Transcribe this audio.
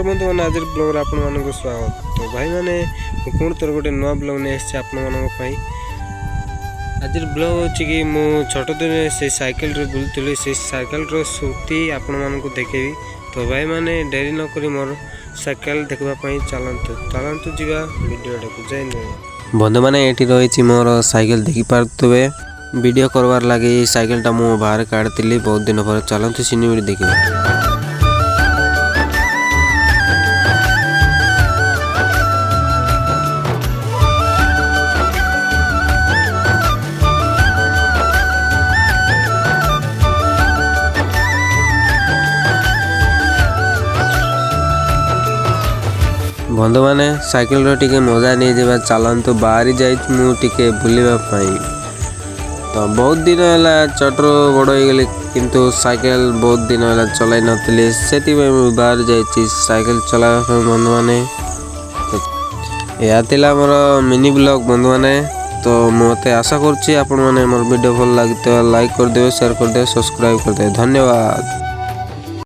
बंधु मैंने आज ब्लॉग आप स्वागत। तो भाई मैंने पुणी थर गोटे नुआ ब्लॉग नहीं आसी आपण आज ब्लॉग अच्छी कि मुझे छोट दिन से साइकिल बुलूली से साइकिल सुर्ती आपण को देखेबी। तो भाई मैंने डेरी नक मोर साइकिल देखापी चलतु चलतु जा वीडियो को जाए बंधु मैंने ये रही मोर साइकिल देखिपे वीडियो करवार लगे साइकिलटा मु बाहर काढ़ी बहुत दिन पर चलतु सिनेमा देखिए। बंधु मैंने साइकिल टिके मजा नहीं जावा चलतु बाहरी जाइए बुलवाई। तो बहुत दिन है चोटर बड़ हो गली किंतु साइकिल बहुत दिन है चलाई नी से बाहर जाइए साइकिल चलाइबा बंधु मैंने। यह मोर मिनी ब्लॉग बंधु मैंने। तो मत आशा करुँच मोर वीडियो भल लगे लाइक करदे शेयर करदे सब्सक्राइब करदे धन्यवाद।